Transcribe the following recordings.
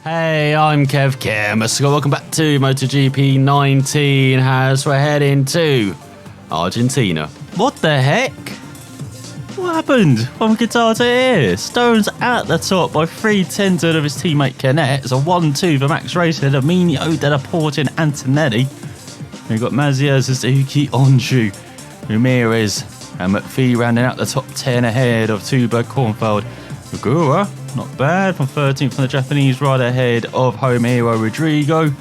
Hey, I'm Kev Stone. Welcome back to MotoGP 19 as we're heading to Argentina. What the heck? What happened from guitar to here? Stone's at the top by 3/10 of his teammate Canet. It's a 1-2 for Max Racing, Amino, Della Porte and Antonelli. We've got Mazia, Suzuki, Onshu, Ramirez and McPhee rounding out the top 10 ahead of Tuba, Kornfeld, Ogura. Not bad, from 13th from the Japanese rider ahead of home hero Rodrigo.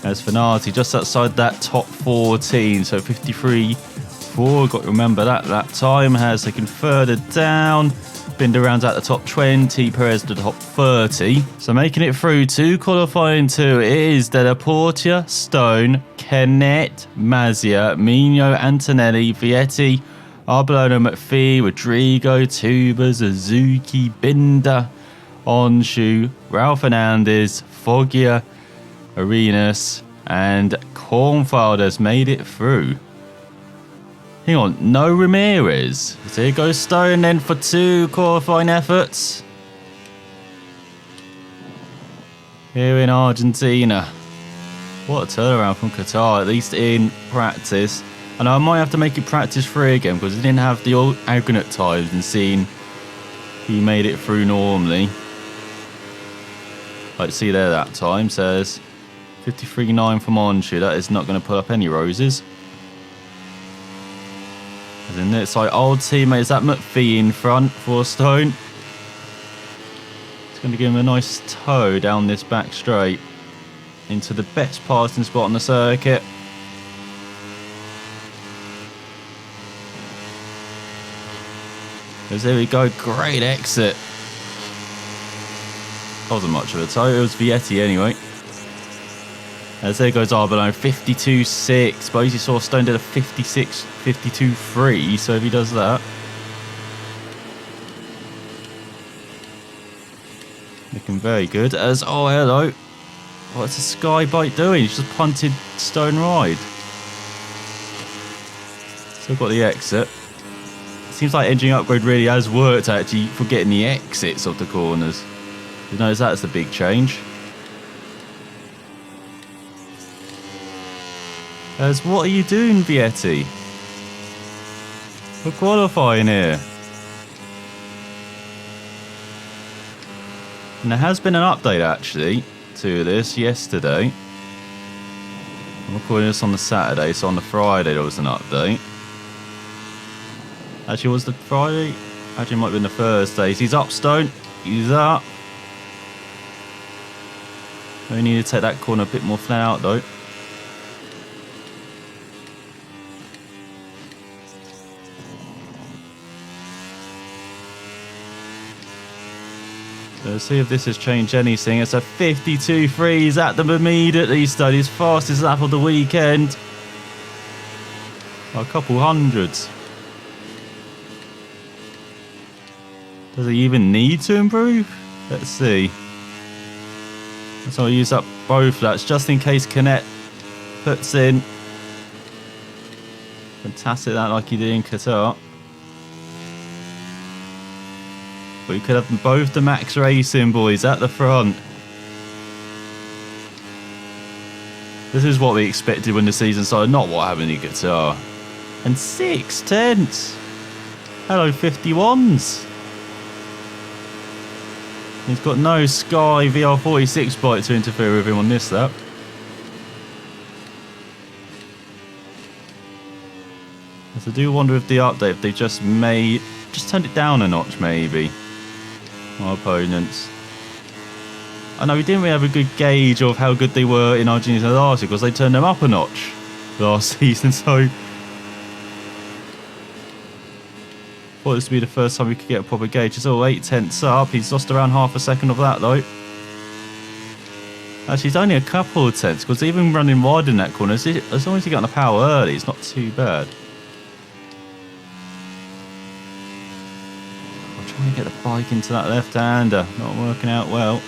As Fanati just outside that top 14, so 53.4. Got to remember that time has taken further down. Binder rounds out the top 20, Perez to the top 30. So making it through to qualifying 2 is Della Porte, Stone, Canet, Mazia, Mino, Antonelli, Vietti, Arbolino, McPhee, Rodrigo, Tuba, Suzuki, Binder, Onshu, Ralph Fernandez, Foggia, Arenas, and Kornfeld has made it through. Hang on, no Ramirez. So here goes Stone then for 2 qualifying efforts. Here in Argentina. What a turnaround from Qatar, at least in practice. And I might have to make it practice 3 again because he didn't have the old aggregate times and seeing he made it through normally. Like, see there that time says 53.9 from Onshu. That is not going to put up any roses. As in it's like old teammates, that McPhee in front for Stone. It's going to give him a nice toe down this back straight into the best passing spot on the circuit. Because there we go, great exit. Wasn't much of a toe, it was Vietti anyway. As there goes Arbolino, 52.6. But as you saw, Stone did a 56, 52.3. So if he does that, looking very good. As oh hello, what's the Sky Bike doing? He's just punted Stone right. Still got the exit. Seems like engine upgrade really has worked actually for getting the exits of the corners. You notice that's the big change. As what are you doing, Vietti? We're qualifying here. And there has been an update actually to this yesterday. I'm recording this on the Saturday, so on the Friday there was an update. Actually, was the Friday? Actually, it might have been the Thursday. He's up, Stone. He's up. We need to take that corner a bit more flat out, though. Let's see if this has changed anything. It's a 52.3. He's at them immediately. Studies fastest lap of the weekend. A couple hundreds. Does he even need to improve? Let's see. So I'll use up both laps just in case Canet puts in. Fantastic that like he did in Qatar. But we could have both the Max Racing boys at the front. This is what we expected when the season started, not what happened in Qatar. And 6/10. Hello 51s. He's got no Sky VR46 bike to interfere with him on this lap. So I do wonder if the update, if they just turned it down a notch maybe. Our opponents. I know we didn't really have a good gauge of how good they were in Argentina last year because they turned them up a notch last season, so thought this would be the first time we could get a proper gauge. It's all 8/10 up. He's lost around half a second of that though. Actually, it's only a couple of tenths because even running wide in that corner, as long as you get on the power early, it's not too bad. I'm trying to get the bike into that left-hander. Not working out well.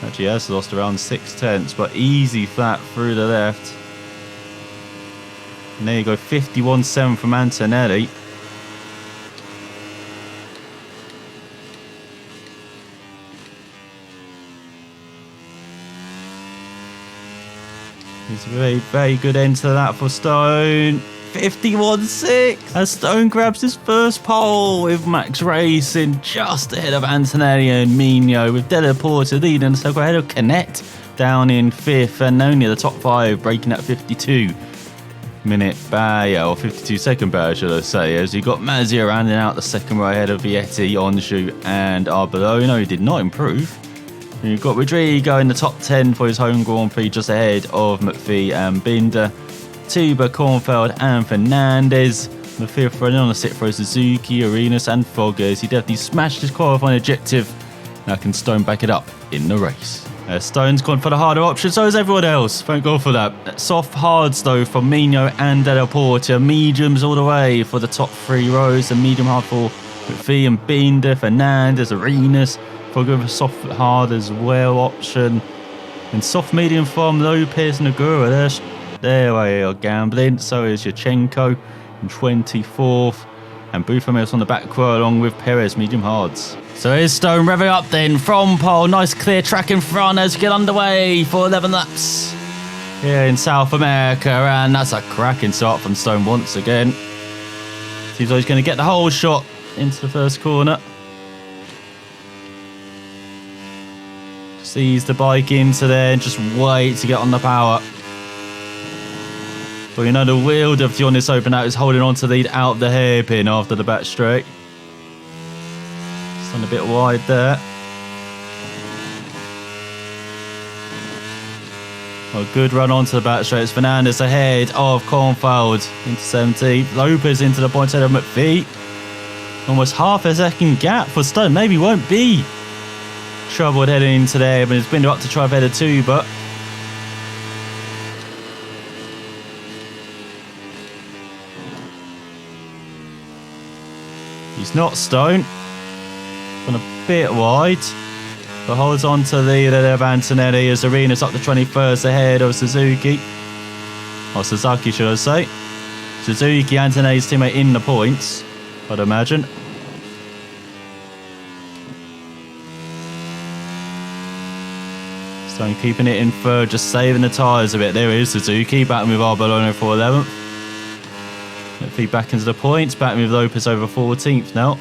Actually, has lost around 6/10, but easy flat through the left. And there you go, 51.7 from Antonelli. It's a very, very good end to that for Stone. 51.6 as Stone grabs his first pole with Max Racing just ahead of Antonelli and Mino, with Della Porta leading the circle ahead of Canet down in 5th, and only the top 5 breaking that 52-minute barrier, or 52-second barrier should I say, as you got Mazia rounding out the second row ahead of Vietti, Onshu and Arbolino, who did not improve. And you've got Rodrigo in the top 10 for his home Grand Prix just ahead of McPhee and Binder. Tuba, Kornfeld and Fernandez. The 5th running on the 6th row, Suzuki, Arenas and Foggers. He definitely smashed his qualifying objective. Now can Stone back it up in the race. Stone's gone for the harder option, so is everyone else. Thank God for that. Soft hards though from Mino and Della Porta. Mediums all the way for the top 3 rows. And medium hard for McPhee and Binder, Fernandez, Arenas. Fogger with a soft hard as well option. And soft medium from Lopez and Agura. There we are gambling. So is Yachenko in 24th. And Bufamil's on the back row along with Perez, medium hards. So here's Stone revving up then from pole. Nice clear track in front as we get underway for 11 laps here in South America. And that's a cracking start from Stone once again. Seems like he's going to get the whole shot into the first corner. Just ease the bike into there and just wait to get on the power. But you know the wheel of on this open out is holding on to the lead out of the hairpin after the back straight. It's on a bit wide there. Well, good run onto the back straight. It's Fernandez ahead of Kornfeld into 17th. Lopez into the points ahead of McPhee. Almost half a second gap for Stone. Maybe won't be troubled heading into there, but it's been up to try better too, but he's not Stone. Gone a bit wide, but holds on to the lead of Antonelli as Arenas up to 21st ahead of Suzuki. Or Suzuki, should I say. Suzuki, Antonelli's teammate in the points, I'd imagine. Stone keeping it in third, just saving the tyres a bit. There is Suzuki, battling with Arbolino for 11th. Feed back into the points, battling with Lopez over 14th now.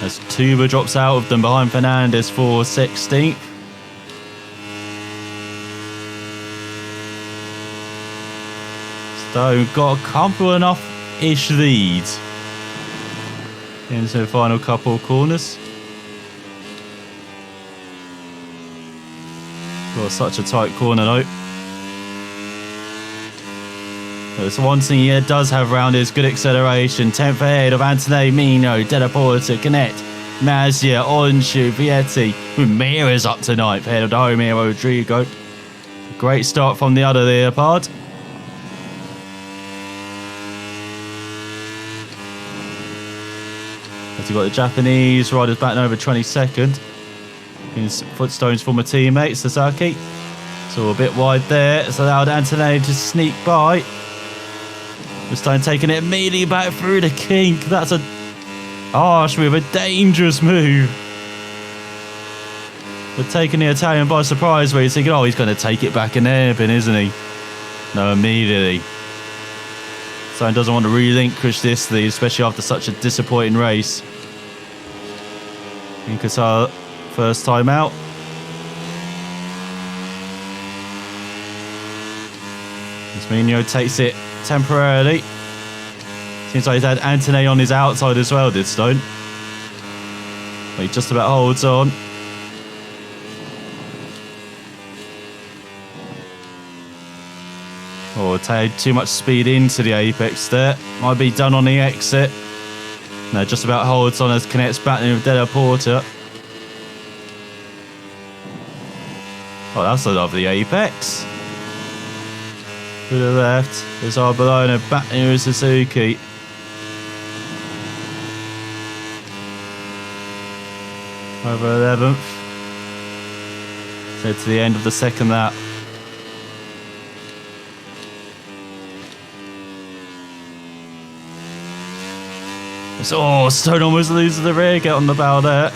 As Tuba drops out of them behind Fernandez for 16th. Stone got a comfortable enough-ish lead into the final couple of corners. Got such a tight corner though. There's one thing he does have around is good acceleration. 10th ahead of Antonelli, Mino, Della Porta, Canet, Mazia, Onshu, Vietti. Ramirez up to 9th ahead of the home here, Rodrigo. Great start from the other Leopard. As you've got the Japanese riders batting over 22nd. His footstones former teammate, Sasaki. So a bit wide there. It's allowed Antonelli to sneak by. This time taking it immediately back through the kink. That's a harsh move, a dangerous move. But taking the Italian by surprise where he's thinking, oh, he's going to take it back in hairpin, isn't he? No, immediately. Stone doesn't want to relinquish this lead, especially after such a disappointing race. In Qatar, first time out. Mino takes it temporarily. Seems like he's had Antonelli on his outside as well, did Stone. But he just about holds on. Oh, take too much speed into the apex there. Might be done on the exit. No, just about holds on as Canet's battling with Della Porta. Oh, that's a lovely apex. To the left, there's Arbolino battling with Suzuki. Over 11th. So to the end of the second lap. Oh, Stone almost loses the rear, get on the bow there.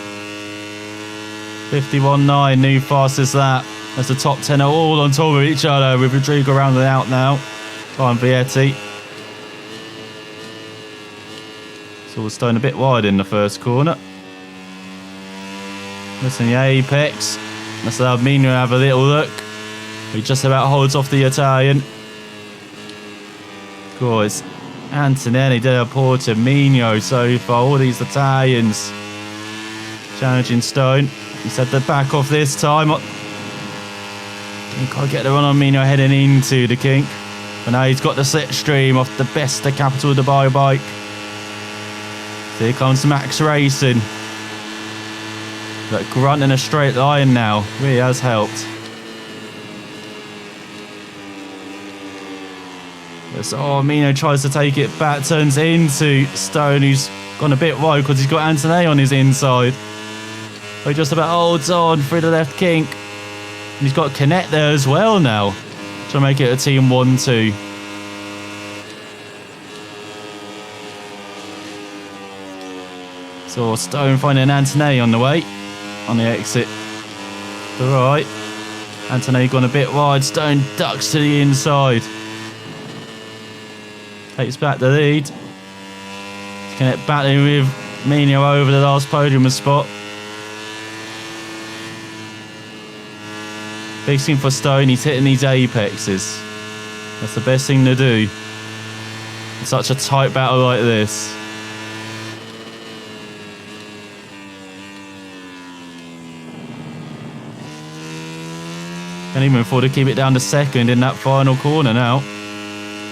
51.9, new fastest lap As the top 10 are all on top of each other with Rodrigo rounding out now. Behind Vietti. Saw Stone a bit wide in the first corner. Missing the apex. Let's allow Mino to have a little look. He just about holds off the Italian. Of course, Antonelli, Della Porta, Mino so far. All these Italians challenging Stone. He's had the back off this time. Can't get the run on Mino heading into the kink. But now he's got the slipstream off the best of Capital Dubai bike. So here comes Max Racing. That grunt in a straight line now really has helped. So Mino tries to take it back, turns into Stone, who's gone a bit wide because he's got Antonelli on his inside. But he just about holds on through the left kink. And he's got Connect there as well now. Trying to make it a team 1-2. So Stone finding Antonelli on the way. On the exit. Alright. Antonelli gone a bit wide. Stone ducks to the inside. Takes back the lead. Connect battling with Mino over the last podium spot. Big thing for Stone, he's hitting these apexes. That's the best thing to do in such a tight battle like this. Can't even afford to keep it down to second in that final corner now.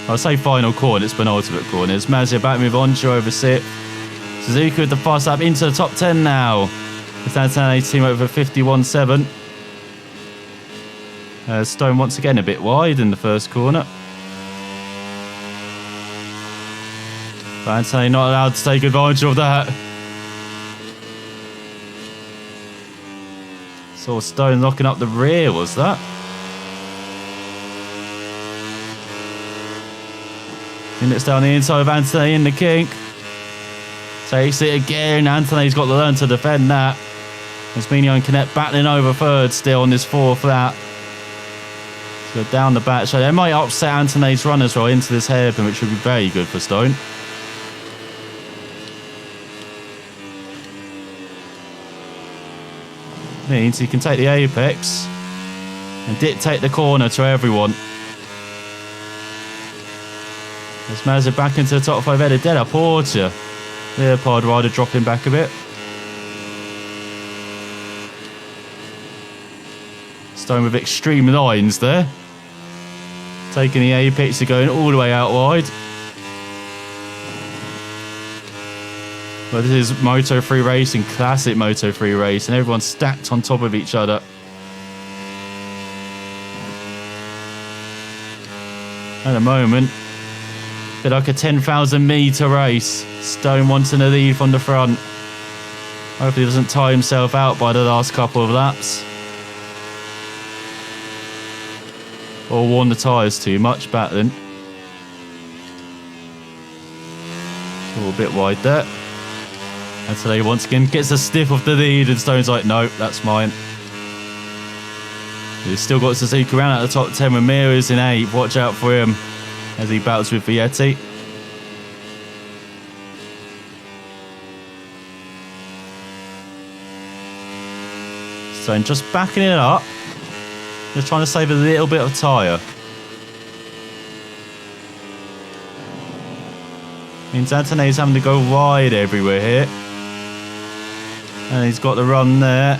I'll say final corner, it's penultimate corner. It's Mazia back with Oncho over sixth. Suzuki with the fast lap into the top 10 now. With Antonelli team over 51.7. Stone once again a bit wide in the first corner. But Antonelli not allowed to take advantage of that. Saw Stone locking up the rear, was that? Minutes down the inside of Antonelli in the kink. Takes it again. Antonelli's got to learn to defend that. As Mino and Connect battling over third still on this fourth lap. Go down the back, so they might upset Antonelli's run as well into this hairpin, which would be very good for Stone. Means he can take the apex and dictate the corner to everyone. As Mazza back into the top 5 headed Della Porta. Leopard rider dropping back a bit. Stone with extreme lines there. Taking the apex and going all the way out wide. But this is Moto3 racing, classic Moto3 race, and everyone's stacked on top of each other. At the moment, a bit like a 10,000 metre race. Stone wanting to lead from the front. Hopefully he doesn't tire himself out by the last couple of laps. Or worn the tyres too much battling. A little bit wide there. And today once again gets a stiff off the lead and Stone's like, no, that's mine. He's still got Suzuki around at the top 10 with Ramirez in 8th. Watch out for him as he battles with Vietti. Stone just backing it up. Just trying to save a little bit of tyre. Means Antonelli's having to go wide everywhere here. And he's got the run there.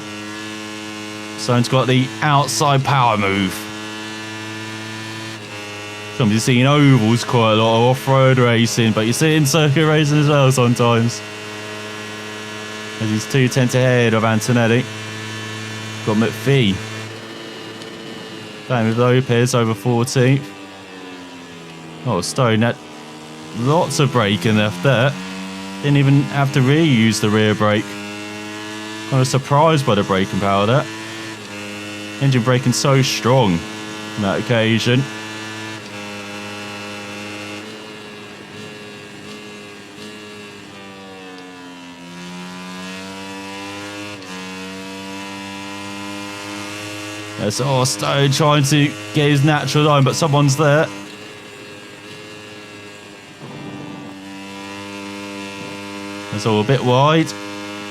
Stone's got the outside power move. Somebody's seeing ovals quite a lot of off-road racing, but you see it in circuit racing as well sometimes. As he's 2 tenths ahead of Antonelli. Got McPhee. Playing with Lopez over 14th. Oh, Stone had lots of braking left there. Didn't even have to reuse the rear brake. I was surprised by the braking power there. Engine braking so strong on that occasion. There's Stone trying to get his natural line, but someone's there. It's all a bit wide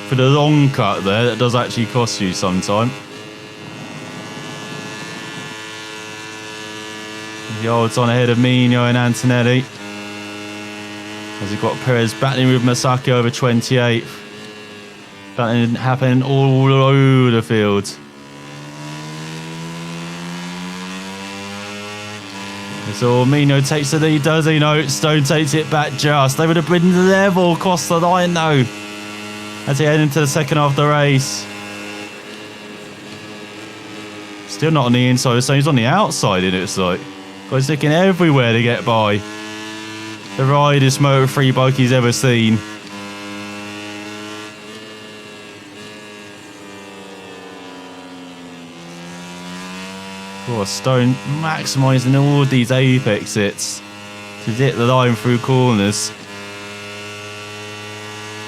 for the long cut there. That does actually cost you sometime. He holds on ahead of Mino and Antonelli. As you've got Perez battling with Masaki over 28th. That happening all over the field. So Mino takes the lead, does he? No, Stone takes it back just. They would have been level across the line though. As he head into the second half of the race. Still not on the inside, so he's on the outside, it looks like. He's looking everywhere to get by. The ridest Moto3 bike he's ever seen. Stone maximising all these apex hits to hit the line through corners.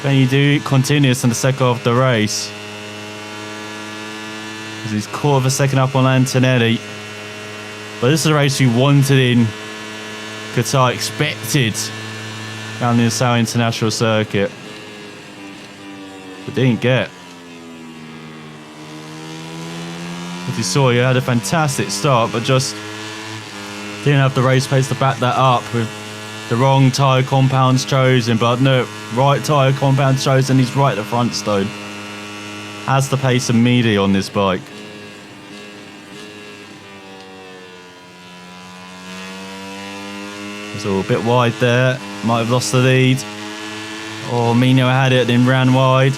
Can you do continuous in the second half of the race? As he's caught a second up on Antonelli. But this is a race we wanted in Qatar, expected down the Nassau International Circuit, but didn't get. As you saw, he had a fantastic start, but just didn't have the race pace to back that up with the wrong tyre compounds chosen. But no, right tyre compounds chosen, he's right at the front. Stone has the pace immediately on this bike. It's all a bit wide there, might have lost the lead. Oh, Mino had it, then ran wide.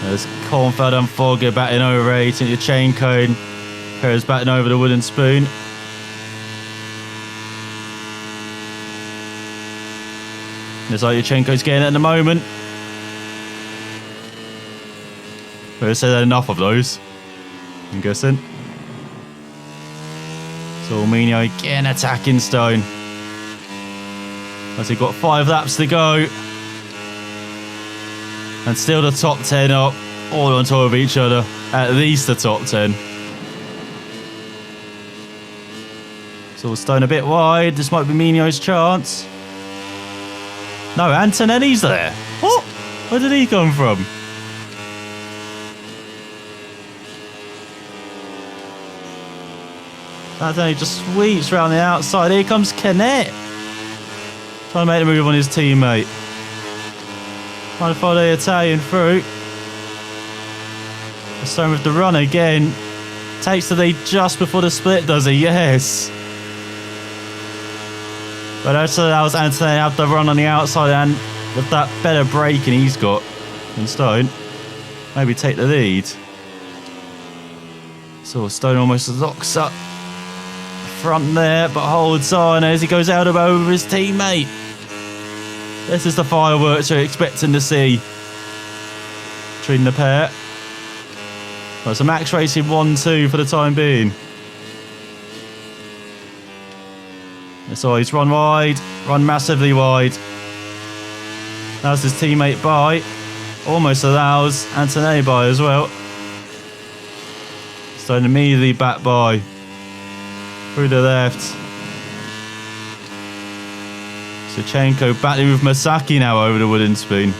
There's Kornfeld and Fogger batting over 8 into the chain cone. Perez batting over the wooden spoon. Looks like Yurchenko's getting it at the moment. Perez said enough of those, I'm guessing. So Mino again attacking Stone. As he got 5 laps to go. And still the top 10 up, all on top of each other. At least the top 10. So Stone a bit wide. This might be Mino's chance. No, Antonelli's there. What? Where did he come from? Antonelli just sweeps around the outside. Here comes Canet. Trying to make the move on his teammate. Trying to follow the Italian through. Stone with the run again. Takes the lead just before the split, does he? Yes. But that allows Antonelli to have the run on the outside, and with that better braking he's got than Stone, maybe take the lead. So Stone almost locks up the front there, but holds on as he goes out over his teammate. This is the fireworks we're expecting to see between the pair. Well, it's a max racing 1-2 for the time being. So he's run wide, run massively wide. Allows his teammate by. Almost allows Antonelli by as well. Stone immediately back by. Through the left. Yurchenko battling with Masaki now over the wooden spoon.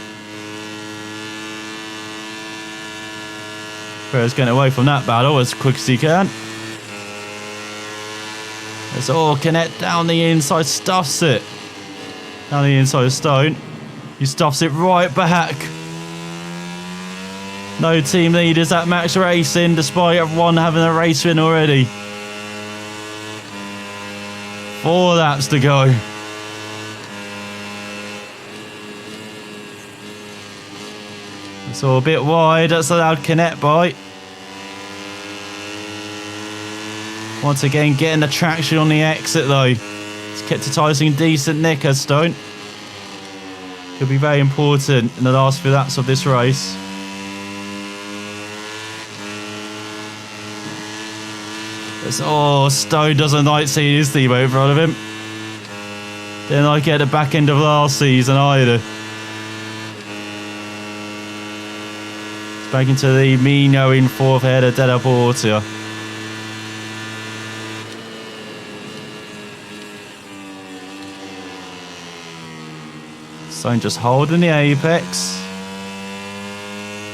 Perez getting away from that battle as quick as he can. It's all Canet down the inside, stuffs it. Down the inside of Stone. He stuffs it right back. No team leaders at Max Racing, despite everyone having a race win already. 4 laps to go. It's all a bit wide, that's allowed Canet by. Once again, getting the traction on the exit though. It's kept the tyres in decent nick as Stone. Could be very important in the last few laps of this race. Stone doesn't like seeing his teammate in front of him. Didn't like it at the back end of last season either. Back into the Mino in fourth ahead of Della Portia. Stone just holding the apex.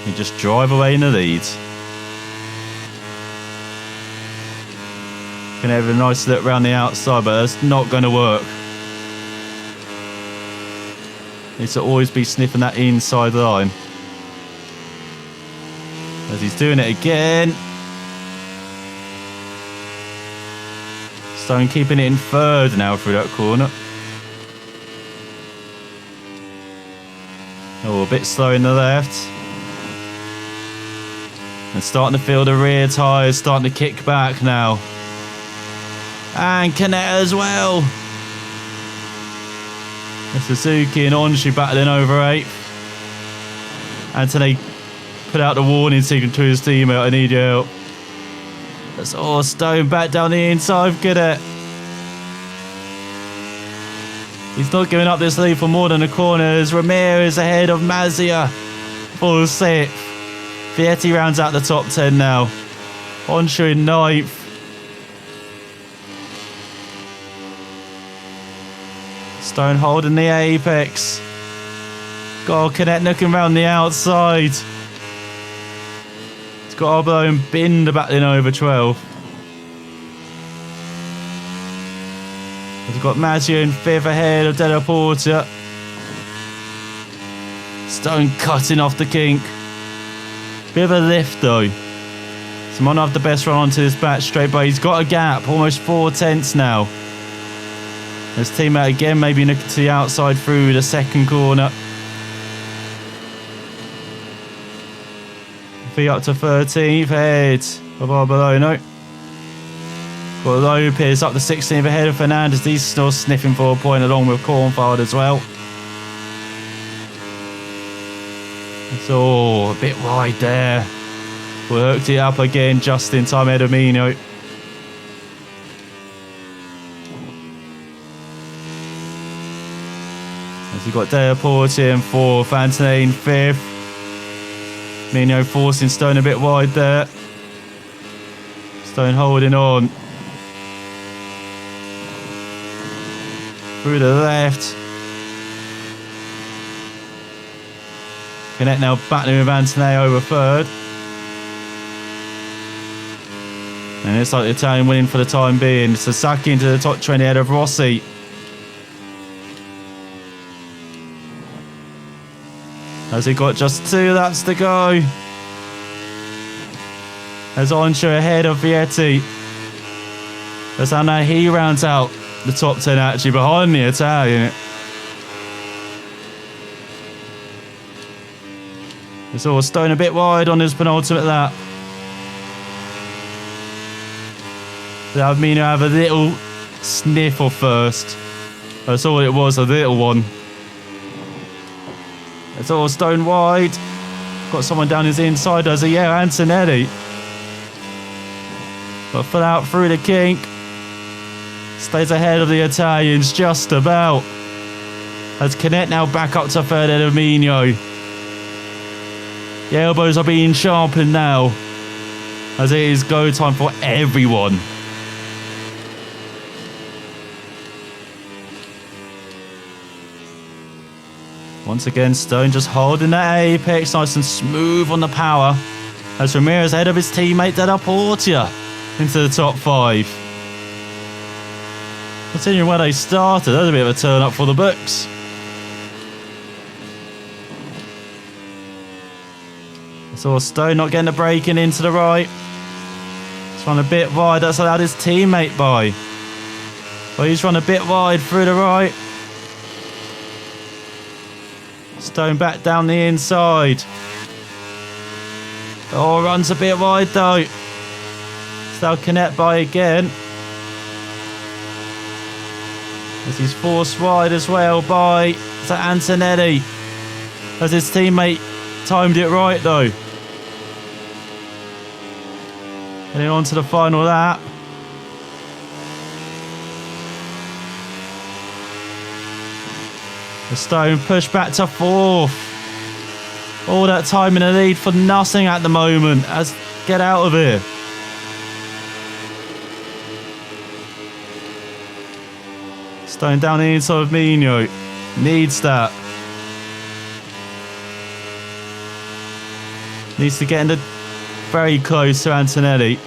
He just drive away in the lead. Can have a nice look around the outside, but that's not going to work. Needs to always be sniffing that inside line. As he's doing it again. Stone keeping it in third now through that corner. Oh, a bit slow in the left. And starting to feel the rear tyres starting to kick back now. And Canet as well. The Suzuki and Onshu battling over 8th. Anthony put out the warning signal to his teammate, I need your help. That's all. Stone back down the inside, get it. He's not giving up this lead for more than a corner as Ramirez ahead of Mazia. Full 6th. Vietti rounds out the top 10 now. Onshu in 9th. Stone holding the apex. God, Canet looking around the outside. He's got Arbo and Binder battling over 12. He's got Maggio in 5th ahead of Della Porta. Stone cutting off the kink. Bit of a lift though. So might not have the best run onto this back straight, but he's got a gap, almost 4 tenths now. His teammate again, maybe looking to the outside through the second corner. Feet up to 13th ahead of Arbolino. Got Lopez up to 16th ahead of Fernandez. He's still sniffing for a point along with Cornfield as well. So a bit wide there. Worked it up again just in time, Edamino. As you've got Della Porta in 4th, Anthony in 5th. Mino forcing Stone a bit wide there. Stone holding on. Through the left. Canet now battling with Anthony over 3rd. And it's like the Italian winning for the time being. Sasaki into the top 20 ahead of Rossi. As he got just 2 laps to go. As Onshu ahead of Vietti. That's how now he rounds out the top 10 actually behind the Italian. It's all Stone a bit wide on his penultimate lap. That Mino have a little sniff of first. That's all it was, a little one. It's all Stone wide. Got someone down his inside, does he? Yeah, Antonelli. But full out through the kink. Stays ahead of the Italians just about. As Canet now back up to 3rd ahead of Mino. The elbows are being sharpened now. As it is go time for everyone. Once again, Stone just holding that apex nice and smooth on the power. As Ramirez ahead of his teammate Della Porta into the top 5. Continuing where they started, that was a bit of a turn up for the books. So Stone not getting the braking into the right. He's run a bit wide, that's allowed his teammate by. But he's run a bit wide through the right. Stone back down the inside. Oh, runs a bit wide though. Still Canet by again. As he's forced wide as well by Antonelli. As his teammate timed it right though. Heading on to the final lap. The Stone pushed back to 4th. All that time in the lead for nothing at the moment. Get out of here. Stone down the inside of Mino. Needs that. Needs to get in the very close to Antonelli.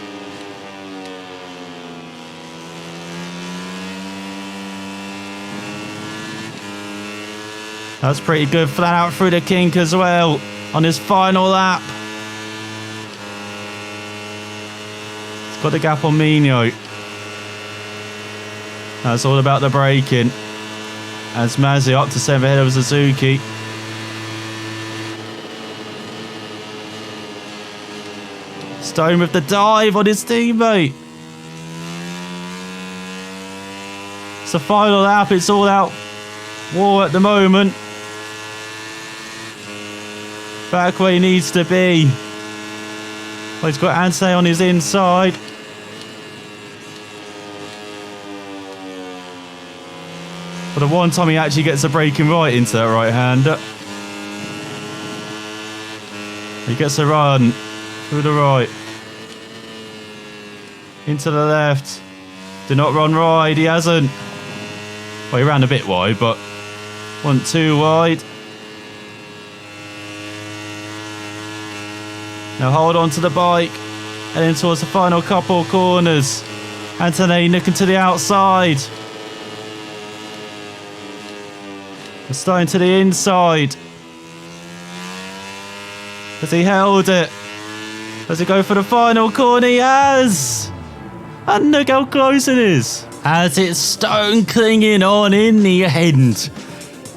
That's pretty good. Flat out through the kink as well on his final lap. He's got the gap on Mino. That's all about the braking. As Mazzi up to 7th ahead of Suzuki. Stone with the dive on his teammate. It's the final lap. It's all out war at the moment. Back where he needs to be. Well, he's got Anse on his inside. For the one time he actually gets a braking right into that right-hander. He gets a run through the right. Into the left. Did not run wide, he hasn't. Well, he ran a bit wide, but wasn't too wide. Now hold on to the bike. Heading towards the final couple of corners. Antonelli looking to the outside. Stone to the inside. Has he held it? Does he go for the final corner? He has! And look how close it is. As it's Stone clinging on in the end.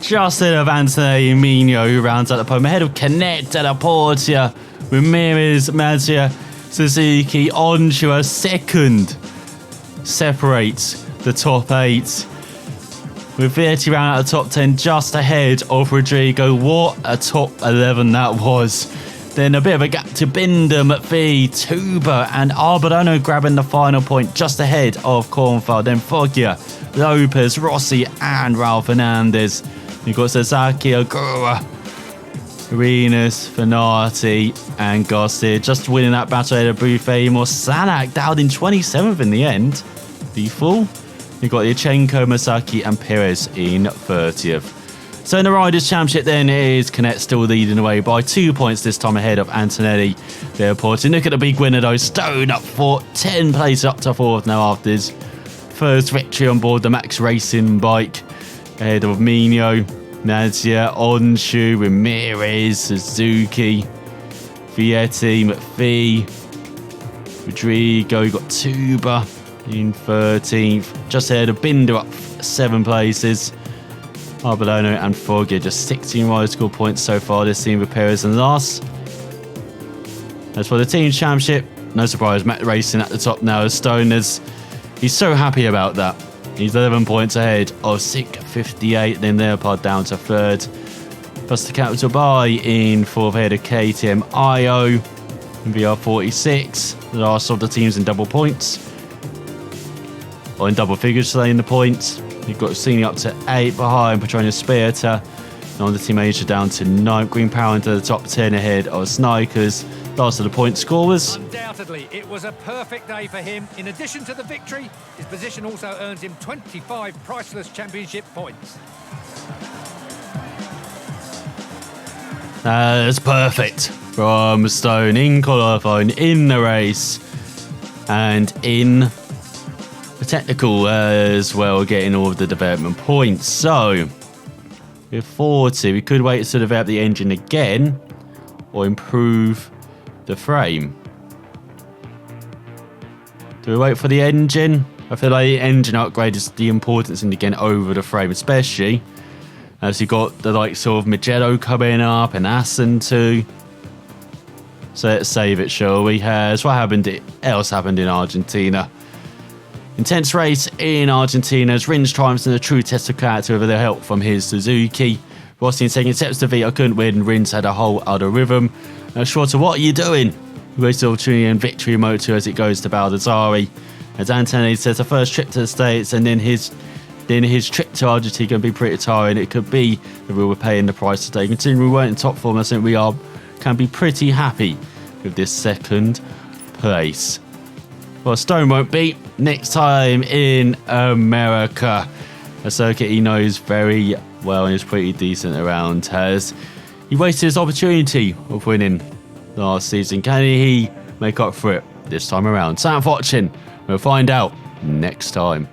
Just ahead of Antonelli and Mino, who rounds out the podium. Ahead of Canet, Della Portia, Ramirez, Mazia, Suzuki, onto a second. Separates the top 8. With Vietti round out the top 10 just ahead of Rodrigo. What a top 11 that was. Then a bit of a gap to Binder, McPhee, Tuba and Arbolano grabbing the final point just ahead of Kornfeld. Then Foggia, Lopez, Rossi and Raul Fernandez. You've got Sasaki, Ogura, Arenas, Fanati and Gossett just winning that battle ahead of Buffet. More Sanak down in 27th in the end. The full. You've got Yachenko, Masaki and Perez in 30th. So in the Riders' Championship then, it is Canet still leading away by 2 points this time ahead of Antonelli. They're reporting. Look at the big winner though. Stone up for 10 places up to 4th now after his first victory on board the Max Racing bike. Ahead of Mino, Nadia, Onshu, Ramirez, Suzuki, Vietti, McPhee, Rodrigo. You got Tuba in 13th. Just ahead of Binder up 7 places. Arbolano and Foggia just 16 rider score points so far this season with Perez and last. As for the team championship, no surprise, Matt Racing at the top now as Stone he's so happy about that. He's 11 points ahead of Sick 58, then Leopard down to 3rd. Plus the Capital Buy in 4th ahead of KTM IO and VR 46. The last of the teams in double points. Or in double figures, saying the points. You've got Cini up to 8 behind Petronas Spieta. And on the team Asia down to 9. Green Power into the top 10 ahead of Snipers. Last of the point scorers. Undoubtedly, it was a perfect day for him. In addition to the victory, his position also earns him 25 priceless championship points. That's perfect from Stone in qualifying, in the race, and in the technical as well, getting all of the development points. So, with 40, we could wait to develop the engine again or improve the frame. Do we wait for the engine? I feel like the engine upgrade is the importance in again over the frame, especially as you got the likes of Magello coming up and Assen too. So let's save it, shall we? What else happened in Argentina? Intense race in Argentina as Rins triumphs in a true test of character with the help from his Suzuki. Rossi in second steps to Vito couldn't win. Rins had a whole other rhythm. Shorter, what are you doing? Wasted opportunity and victory Moto as it goes to Baldassari. As Antonelli says, the first trip to the States and then his then his trip to Argentina can be pretty tiring. It could be that we were paying the price today. Considering we weren't in top form, I think we can be pretty happy with this second place. Well, Stone won't be next time in America. A circuit he knows very well and is pretty decent around. Has he wasted his opportunity of winning last season? Can he make up for it this time around? Thanks for watching. We'll find out next time.